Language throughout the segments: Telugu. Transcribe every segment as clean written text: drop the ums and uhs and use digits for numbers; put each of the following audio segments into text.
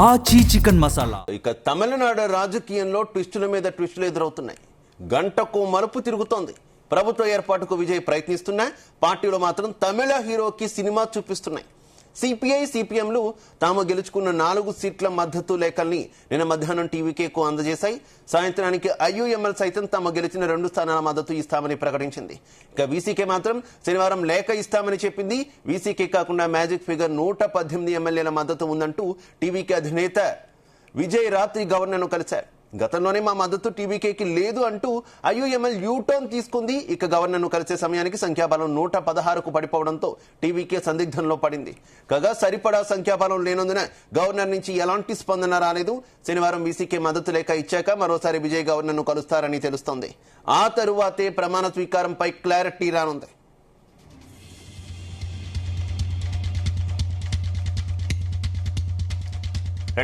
ఆచి చికెన్ మసాలా. ఇక తమిళనాడు రాజకీయంలో ట్విస్టుల మీద ట్విస్టులు ఎదురవుతున్నాయి. గంటకు మలుపు తిరుగుతోంది. ప్రభుత్వ ఏర్పాటుకు విజయ్ ప్రయత్నిస్తున్నా పార్టీలో మాత్రం తమిళ హీరోకి సినిమా చూపిస్తున్నాయి. సిపిఐ సిపిఎంలు తాము గెలుచుకున్న 4 సీట్ల మద్దతు లేఖల్ని నిన్న మధ్యాహ్నం టీవీకేకు అందజేశాయి. సాయంత్రానికి ఐయుఎంఎల్ సైతం తాము గెలిచిన 2 స్థానాల మద్దతు ఇస్తామని ప్రకటించింది. ఇక వీసీకే మాత్రం శనివారం లేఖ ఇస్తామని చెప్పింది. వీసీకే కాకుండా మ్యాజిక్ ఫిగర్ 118 ఎమ్మెల్యేల మద్దతు ఉందంటూ టీవీకే అధినేత విజయ్ రాత్రి గవర్నర్ను కలిశారు. గతంలోనే మా మద్దతు టీవీకేకి లేదు అంటూ ఐయుఎంఎల్ యూటర్న్ తీసుకుంది. ఇక గవర్నర్ను కలిసే సమయానికి సంఖ్యాబలం 116కు పడిపోవడంతో టీవీకే సందిగ్ధంలో పడింది. కాగా సరిపడా సంఖ్యాబలం లేనందున గవర్నర్ నుంచి ఎలాంటి స్పందన రాలేదు. శనివారం వీసీకే మద్దతు లేఖ ఇచ్చాక మరోసారి విజయ్ గవర్నర్ను కలుస్తారని తెలుస్తోంది. ఆ తరువాతే ప్రమాణ స్వీకారంపై క్లారిటీ రానుంది.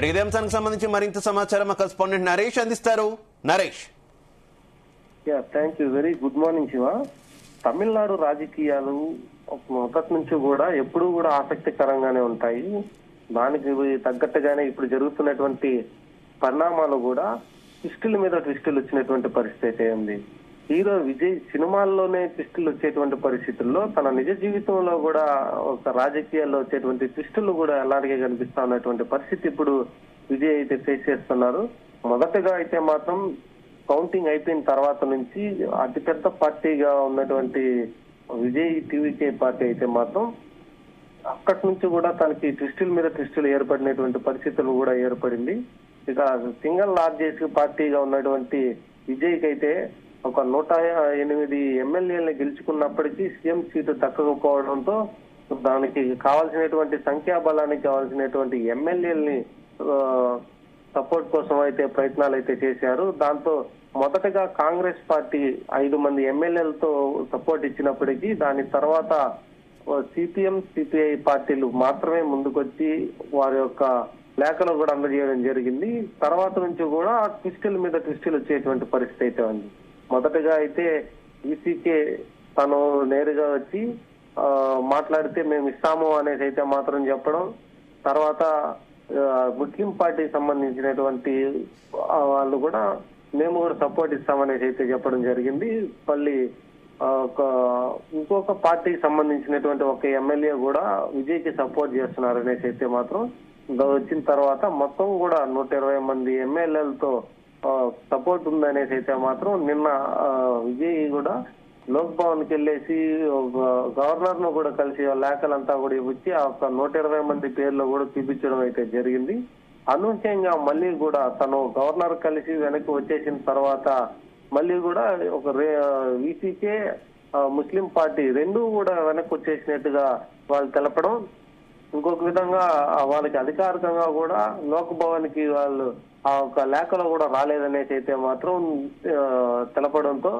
ఇదే అంశానికి సంబంధించి మరింత సమాచారం మా కరెస్పాండెంట్ నరేష్ అందిస్తారు. Naresh. Thank you. Very good morning Shiva. Tamil Nadu రాజకీయాలు మొదటి నుంచి కూడా ఎప్పుడూ కూడా ఆసక్తికరంగానే ఉంటాయి. దానికి తగ్గట్టుగానే ఇప్పుడు జరుగుతున్నటువంటి పరిణామాలు కూడా ట్విస్టుల మీద ట్విస్టులు వచ్చినటువంటి పరిస్థితి ఉంది. హీరో విజయ్ సినిమాల్లోనే ట్విస్టులు వచ్చేటువంటి పరిస్థితుల్లో తన నిజ జీవితంలో కూడా ఒక రాజకీయాల్లో వచ్చేటువంటి ట్విస్టులు కూడా అలాగే కనిపిస్తా ఉన్నటువంటి పరిస్థితి ఇప్పుడు విజయ్ అయితే ఫేస్ చేస్తున్నారు. మొదటగా అయితే మాత్రం కౌంటింగ్ అయిపోయిన తర్వాత నుంచి అతిపెద్ద పార్టీగా ఉన్నటువంటి విజయ్ టీవీకే పార్టీ అయితే మాత్రం అక్కడి నుంచి కూడా తనకి ట్విస్టుల మీద ట్విస్టులు ఏర్పడినటువంటి పరిస్థితులు కూడా ఏర్పడింది. ఇక సింగిల్ లార్జెస్ట్ పార్టీగా ఉన్నటువంటి విజయ్కి అయితే ఒక 108 ఎమ్మెల్యేలను గెలుచుకున్నప్పటికీ సీఎం సీటు దక్కకపోవడంతో దానికి కావాల్సినటువంటి సంఖ్యాబలానికి కావాల్సినటువంటి ఎమ్మెల్యేలని సపోర్ట్ కోసం అయితే ప్రయత్నాలు అయితే చేశారు. దాంతో మొదటగా కాంగ్రెస్ పార్టీ 5 మంది ఎమ్మెల్యేలతో సపోర్ట్ ఇచ్చినప్పటికీ దాని తర్వాత సిపిఎం సిపిఐ పార్టీలు మాత్రమే ముందుకొచ్చి వారి యొక్క లేఖలు కూడా అందజేయడం జరిగింది. తర్వాత నుంచి కూడా ట్విస్టుల మీద ట్విస్టులు వచ్చేటువంటి పరిస్థితి అయితే ఉంది. మొదటగా అయితే వీసీకే తను నేరుగా వచ్చి మాట్లాడితే మేము ఇస్తాము అనేసి అయితే మాత్రం చెప్పడం, తర్వాత ముస్లిం పార్టీకి సంబంధించినటువంటి వాళ్ళు కూడా మేము కూడా సపోర్ట్ ఇస్తామనేసి అయితే చెప్పడం జరిగింది. మళ్ళీ ఇంకొక పార్టీకి సంబంధించినటువంటి ఒక ఎమ్మెల్యే కూడా విజయ్కి సపోర్ట్ చేస్తున్నారు అనేసి అయితే మాత్రం వచ్చిన తర్వాత మొత్తం కూడా 120 మంది ఎమ్మెల్యేలతో సపోర్ట్ ఉందనేసి అయితే మాత్రం నిన్న విజయ్ కూడా లోక్ భవన్ కి వెళ్ళేసి గవర్నర్ ను కూడా కలిసి లేఖలంతా కూడా ఇచ్చి ఆ 120 మంది పేర్లు కూడా చూపించడం అయితే జరిగింది. అనూహ్యంగా మళ్ళీ కూడా తను గవర్నర్ కలిసి వెనక్కి వచ్చేసిన తర్వాత మళ్ళీ కూడా ఒక వీసీకే ముస్లిం పార్టీ 2 కూడా వెనక్కి వచ్చేసినట్టుగా వాళ్ళు తెలపడం, ఇంకొక విధంగా వాళ్ళకి అధికారికంగా కూడా లోక్ భవన్ కి వాళ్ళు ఆ ఒక లేఖలో కూడా రాలేదనేసి అయితే మాత్రం తెలపడంతో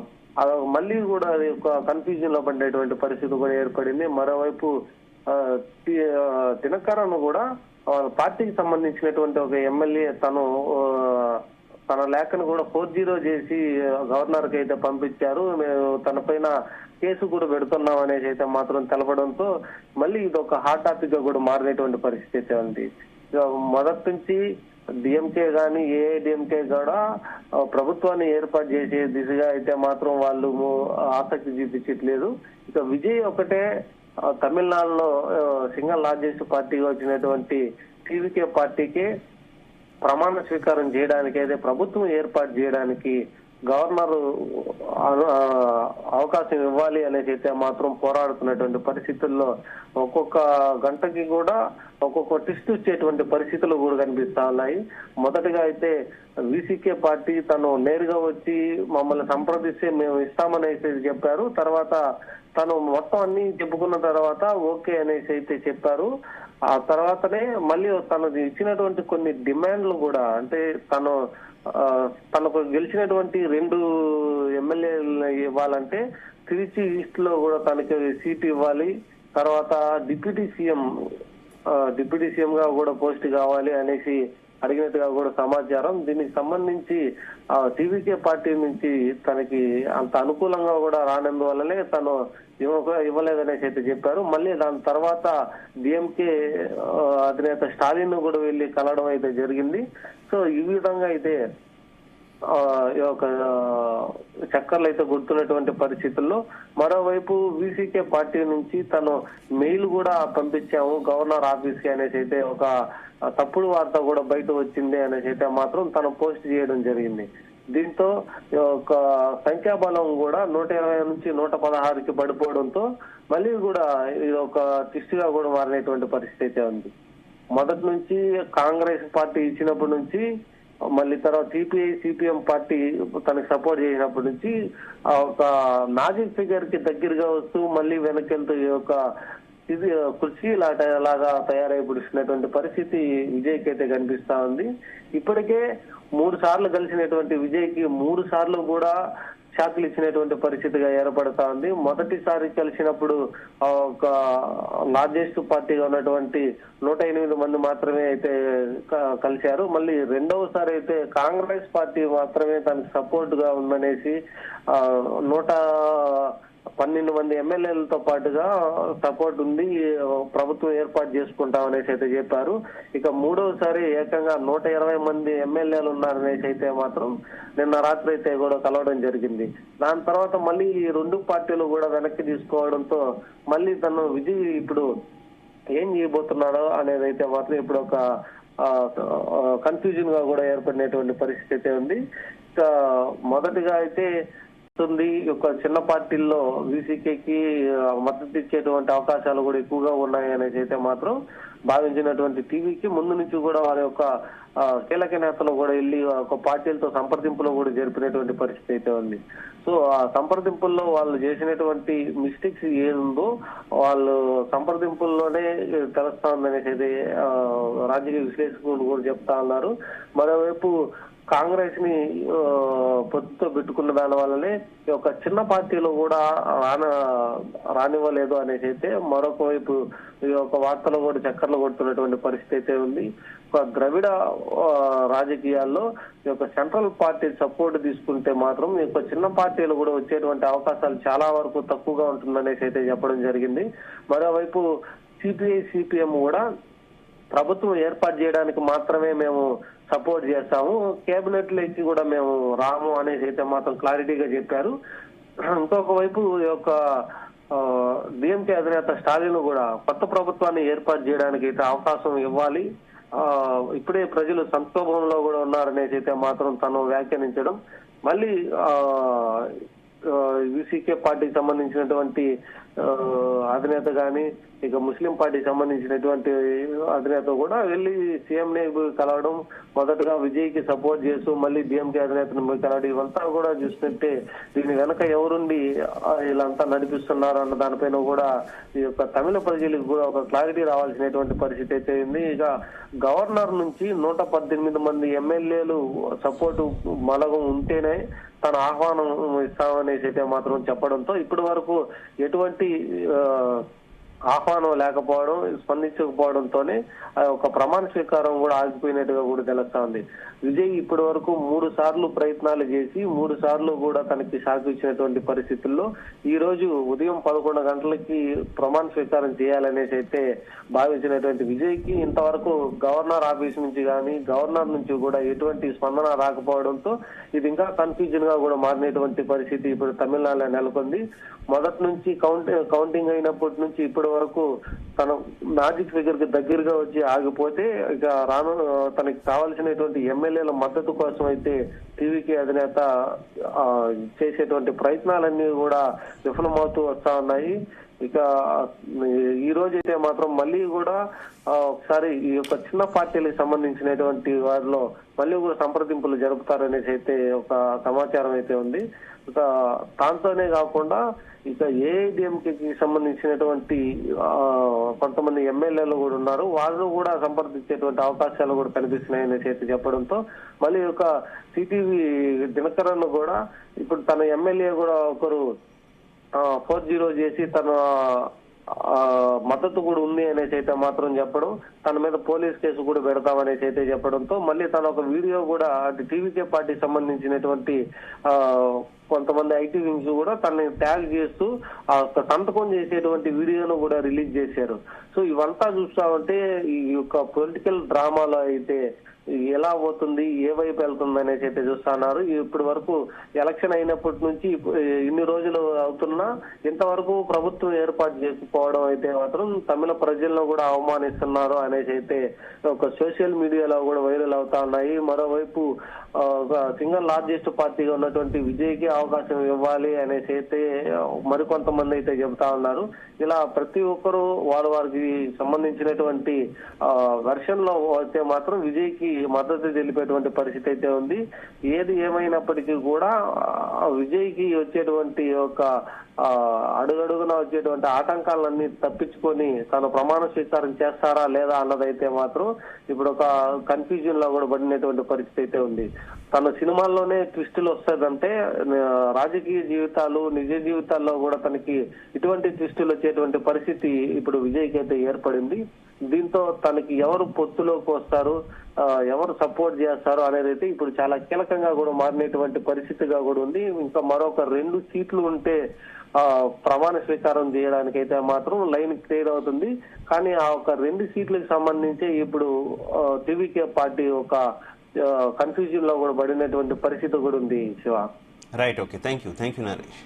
మళ్ళీ కూడా అది ఒక కన్ఫ్యూజన్ లో పడేటువంటి పరిస్థితి కూడా ఏర్పడింది. మరోవైపు దినకరన్ కూడా పార్టీకి సంబంధించినటువంటి ఒక ఎమ్మెల్యే తన లేఖను కూడా 4-0 చేసి గవర్నర్ కి అయితే పంపించారు. మేము తన పైన కేసు కూడా పెడుతున్నాం అనేసి అయితే మాత్రం తెలపడంతో మళ్ళీ ఇది ఒక హాట్ టాపిక్ గా కూడా మారినటువంటి పరిస్థితి ఉంది. మొదటి నుంచి డిఎంకే గాని ఏఐడిఎంకే కూడా ప్రభుత్వాన్ని ఏర్పాటు చేసే దిశగా అయితే మాత్రం వాళ్ళు ఆసక్తి చూపించట్లేదు. ఇక విజయ్ ఒకటే తమిళనాడులో సింగిల్ లార్జెస్ట్ పార్టీగా వచ్చినటువంటి టీవీకే పార్టీకి ప్రమాణ స్వీకారం చేయడానికి అయితే ప్రభుత్వం ఏర్పాటు చేయడానికి గవర్నర్ అవకాశం ఇవ్వాలి అనేసి అయితే మాత్రం పోరాడుతున్నటువంటి పరిస్థితుల్లో ఒక్కొక్క గంటకి కూడా ఒక్కొక్క ట్విస్ట్ వచ్చేటువంటి పరిస్థితులు కూడా కనిపిస్తా ఉన్నాయి. మొదటగా అయితే వీసీకే పార్టీ తను నేరుగా వచ్చి మమ్మల్ని సంప్రదిస్తే మేము ఇస్తామనేసి చెప్పారు. తర్వాత తను మొత్తం అన్ని చెప్పుకున్న తర్వాత ఓకే అనేసి అయితే చెప్పారు. ఆ తర్వాతనే మళ్ళీ తను ఇచ్చినటువంటి కొన్ని డిమాండ్లు కూడా, అంటే తనకు గెలిచినటువంటి 2 ఎమ్మెల్యేలు ఇవ్వాలంటే తిరిచి ఈస్ట్ లో కూడా తనకి సీటు ఇవ్వాలి, తర్వాత డిప్యూటీ సీఎం గా కూడా పోస్ట్ కావాలి అనేసి అడిగినట్టుగా కూడా సమాచారం. దీనికి సంబంధించి టీవీకే పార్టీ నుంచి తనకి అంత అనుకూలంగా కూడా రానందువల్లనే తను ఇవ్వలేదనేసి అయితే చెప్పారు. మళ్ళీ దాని తర్వాత డిఎంకే అధినేత స్టాలిన్ కూడా వెళ్లి కలవడం అయితే జరిగింది. సో ఈ విధంగా అయితే చక్కర్లు అయితే గుర్తున్నటువంటి పరిస్థితుల్లో మరోవైపు వీసీకే పార్టీ నుంచి తను మెయిల్ కూడా పంపించాము గవర్నర్ ఆఫీస్ కి అనేసి అయితే ఒక తప్పుడు వార్త కూడా బయట వచ్చింది అనేసి అయితే మాత్రం తను పోస్ట్ చేయడం జరిగింది. దీంతో ఒక సంఖ్యాబలం కూడా 120 నుంచి 116కి పడిపోవడంతో మళ్ళీ కూడా ఇది ఒక ట్విస్ట్ గా కూడా మారినటువంటి పరిస్థితి అయితే ఉంది. మొదటి నుంచి కాంగ్రెస్ పార్టీ ఇచ్చినప్పటి నుంచి మళ్ళీ తర్వాత సిపిఐ సిపిఎం పార్టీ తనకు సపోర్ట్ చేసినప్పటి నుంచి ఒక మ్యాజిక్ ఫిగర్ కి దగ్గరగా వస్తూ మళ్ళీ వెనకెళ్తూ ఈ యొక్క ఇది కుర్చీ లాగా తయారైపుడుస్తున్నటువంటి పరిస్థితి విజయ్కి అయితే కనిపిస్తా ఉంది. ఇప్పటికే 3 సార్లు కలిసినటువంటి విజయ్కి 3 సార్లు కూడా షాకులు ఇచ్చినటువంటి పరిస్థితిగా ఏర్పడతా ఉంది. మొదటిసారి కలిసినప్పుడు ఒక లార్జెస్ట్ పార్టీగా ఉన్నటువంటి 108 మంది మాత్రమే అయితే కలిశారు. మళ్ళీ రెండవసారి అయితే కాంగ్రెస్ పార్టీ మాత్రమే తనకు సపోర్ట్ గా ఉందనేసి 112 మంది ఎమ్మెల్యేలతో పాటుగా సపోర్ట్ ఉంది, ప్రభుత్వం ఏర్పాటు చేసుకుంటామనేసి అయితే చెప్పారు. ఇక మూడవసారి ఏకంగా 120 మంది ఎమ్మెల్యేలు ఉన్నారనేసి అయితే మాత్రం నిన్న రాత్రి అయితే కూడా కలవడం జరిగింది. దాని తర్వాత మళ్ళీ ఈ 2 పార్టీలు కూడా వెనక్కి తీసుకోవడంతో మళ్ళీ తను విజయ్ ఇప్పుడు ఏం చేయబోతున్నాడో అనేది అయితే మాత్రం ఇప్పుడు ఒక కన్ఫ్యూజన్ గా కూడా ఏర్పడినటువంటి పరిస్థితి అయితే ఉంది. ఇక మొదటిగా అయితే ఒక చిన్న పార్టీల్లో వీసీకేకి మద్దతు ఇచ్చేటువంటి అవకాశాలు కూడా ఎక్కువగా ఉన్నాయి అనేసి అయితే మాత్రం భావించినటువంటి టీవీకి ముందు నుంచి కూడా వారి యొక్క కీలక నేతలు కూడా వెళ్ళి ఒక పార్టీలతో సంప్రదింపులు కూడా జరిపినటువంటి పరిస్థితి అయితే ఉంది. సో ఆ సంప్రదింపుల్లో వాళ్ళు చేసినటువంటి మిస్టేక్స్ ఏముందో వాళ్ళు సంప్రదింపుల్లోనే తెలుస్తా ఉందనేసి అయితే రాజకీయ విశ్లేషకులు కూడా చెప్తా ఉన్నారు. మరోవైపు కాంగ్రెస్ ని పొత్తుతో పెట్టుకున్న దాని వల్లనే ఒక చిన్న పార్టీలు కూడా రానివ్వలేదు అనేసి అయితే మరొక వైపు ఈ యొక్క వార్తలు కూడా చక్కర్లు కొడుతున్నటువంటి పరిస్థితి అయితే ఉంది. ఒక ద్రవిడ రాజకీయాల్లో ఈ యొక్క సెంట్రల్ పార్టీ సపోర్ట్ తీసుకుంటే మాత్రం ఈ యొక్క చిన్న పార్టీలు కూడా వచ్చేటువంటి అవకాశాలు చాలా వరకు తక్కువగా ఉంటుందనేసి అయితే చెప్పడం జరిగింది. మరోవైపు సిపిఐ సిపిఎం కూడా ప్రభుత్వం ఏర్పాటు చేయడానికి మాత్రమే మేము సపోర్ట్ చేస్తాము, కేబినెట్ లోకి కూడా మేము రాము అనేసి అయితే మాత్రం క్లారిటీగా చెప్పారు. ఇంకొక వైపు ఈ యొక్క డిఎంకే అధినేత స్టాలిన్ కూడా కొత్త ప్రభుత్వాన్ని ఏర్పాటు చేయడానికి అయితే అవకాశం ఇవ్వాలి, ఇప్పుడే ప్రజలు సంక్షోభంలో కూడా ఉన్నారనేసి అయితే మాత్రం తను వ్యాఖ్యానించడం, మళ్ళీ యూసీకే పార్టీకి సంబంధించినటువంటి అధినేత గాని ఇక ముస్లిం పార్టీకి సంబంధించినటువంటి అధినేత కూడా వెళ్ళి సీఎంని కలవడం, మొదటగా విజయ్ కి సపోర్ట్ చేస్తూ మళ్ళీ డిఎంకే అధినేతను కలవడం, ఇవంతా కూడా చూస్తుంటే దీని వెనక ఎవరుండి వీళ్ళంతా నడిపిస్తున్నారు అన్న దానిపైన కూడా ఈ యొక్క తమిళ ప్రజలకు కూడా ఒక క్లారిటీ రావాల్సినటువంటి పరిస్థితి అయితే ఉంది. ఇక గవర్నర్ నుంచి 118 మంది ఎమ్మెల్యేలు సపోర్టు బలగం ఉంటేనే తన ఆహ్వానం ఇస్తామనేసి అయితే మాత్రం చెప్పడంతో ఇప్పటి వరకు ఎటువంటి ఆహ్వానం లేకపోవడం, స్పందించకపోవడంతోనే ఒక ప్రమాణ స్వీకారం కూడా ఆగిపోయినట్టుగా కూడా తెలుస్తా ఉంది. విజయ్ ఇప్పటి వరకు 3 సార్లు ప్రయత్నాలు చేసి 3 సార్లు కూడా తనకి షాక్ ఇచ్చినటువంటి పరిస్థితుల్లో ఈ రోజు ఉదయం 11 గంటలకి ప్రమాణ స్వీకారం చేయాలనేసి అయితే భావించినటువంటి విజయ్ కి ఇంతవరకు గవర్నర్ ఆఫీస్ నుంచి కానీ గవర్నర్ నుంచి కూడా ఎటువంటి స్పందన రాకపోవడంతో ఇది ఇంకా కన్ఫ్యూజన్ గా కూడా మారినటువంటి పరిస్థితి ఇప్పుడు తమిళనాడులో నెలకొంది. మొదటి నుంచి కౌంటింగ్ అయినప్పటి నుంచి ఇప్పటి వరకు తన మ్యాజిక్ ఫిగర్ కి దగ్గరగా వచ్చి ఆగిపోతే ఇక తనకి కావాల్సినటువంటి ఎమ్మెల్యేల మద్దతు కోసం అయితే టీవీకే అధినేత చేసేటువంటి ప్రయత్నాలన్నీ కూడా విఫలమవుతూ వస్తా ఉన్నాయి. ఇక ఈ రోజు అయితే మాత్రం మళ్ళీ కూడా ఒకసారి ఈ యొక్క చిన్న పార్టీలకు సంబంధించినటువంటి వారిలో మళ్ళీ కూడా సంప్రదింపులు జరుపుతారనేసి అయితే ఒక సమాచారం అయితే ఉంది. ఇక దాంతోనే కాకుండా ఇక ఏఐడిఎంకేకి సంబంధించినటువంటి కొంతమంది ఎమ్మెల్యేలు కూడా ఉన్నారు, వాళ్ళు కూడా సంప్రదించేటువంటి అవకాశాలు కూడా కనిపిస్తున్నాయని అయితే చెప్పడంతో మళ్ళీ ఒక సిటీవీ దినకరన్ కూడా ఇప్పుడు తన ఎమ్మెల్యే కూడా ఒకరు 4-0 చేసి తన మద్దతు కూడా ఉంది అనేసి అయితే మాత్రం చెప్పడం, తన మీద పోలీస్ కేసు కూడా పెడతామనేసి అయితే చెప్పడంతో మళ్ళీ తన ఒక వీడియో కూడా అటు టీవీకే పార్టీకి సంబంధించినటువంటి కొంతమంది ఐటీ వింగ్స్ కూడా తనని ట్యాగ్ చేస్తూ ఆ సంతకం చేసేటువంటి వీడియోను కూడా రిలీజ్ చేశారు. సో ఇవంతా చూస్తా ఉంటే ఈ యొక్క పొలిటికల్ డ్రామాలో అయితే ఎలా పోతుంది, ఏ వైపు వెళ్తుంది అనేసి అయితే చూస్తున్నారు. ఇప్పటి వరకు ఎలక్షన్ అయినప్పటి నుంచి ఇన్ని రోజులు అవుతున్నా ఇంతవరకు ప్రభుత్వం ఏర్పాటు చేసుకోవడం అయితే మాత్రం తమిళ ప్రజలను కూడా అవమానిస్తున్నారు అనేసి అయితే ఒక సోషల్ మీడియాలో కూడా వైరల్ అవుతా ఉన్నాయి. మరోవైపు సింగిల్ లార్జెస్ట్ పార్టీగా ఉన్నటువంటి విజయ్కి అవకాశం ఇవ్వాలి అనేసి అయితే మరికొంతమంది అయితే చెబుతా ఉన్నారు. ఇలా ప్రతి ఒక్కరూ వారికి సంబంధించినటువంటి వెర్షన్ లో అయితే మాత్రం విజయ్కి మద్దతు తెలిపేటువంటి పరిస్థితి అయితే ఉంది. ఏది ఏమైనప్పటికీ కూడా విజయ్కి వచ్చేటువంటి ఒక అడుగడుగున వచ్చేటువంటి ఆటంకాలన్నీ తప్పించుకొని తను ప్రమాణ స్వీకారం చేస్తారా లేదా అన్నదైతే మాత్రం ఇప్పుడు ఒక కన్ఫ్యూజన్ లో కూడా పడినటువంటి పరిస్థితి అయితే ఉంది. తన సినిమాల్లోనే ట్విస్టులు వస్తుందంటే రాజకీయ జీవితాలు నిజ జీవితాల్లో కూడా తనకి ఇటువంటి ట్విస్టులు వచ్చేటువంటి పరిస్థితి ఇప్పుడు విజయ్కి అయితే ఏర్పడింది. దీంతో తనకి ఎవరు పొత్తులోకి వస్తారు, ఎవరు సపోర్ట్ చేస్తారు అనేది అయితే ఇప్పుడు చాలా కీలకంగా కూడా మారినటువంటి పరిస్థితిగా కూడా ఉంది. ఇంకా మరొక 2 సీట్లు ఉంటే ప్రమాణ స్వీకారం చేయడానికి అయితే మాత్రం లైన్ క్లియర్ అవుతుంది. కానీ ఆ ఒక 2 సీట్లకు సంబంధించి ఇప్పుడు టీవీకే పార్టీ ఒక కన్ఫ్యూజన్ లో కూడా పడినటువంటి పరిస్థితి కూడా ఉంది Shiva. Right, okay, thank you Naresh.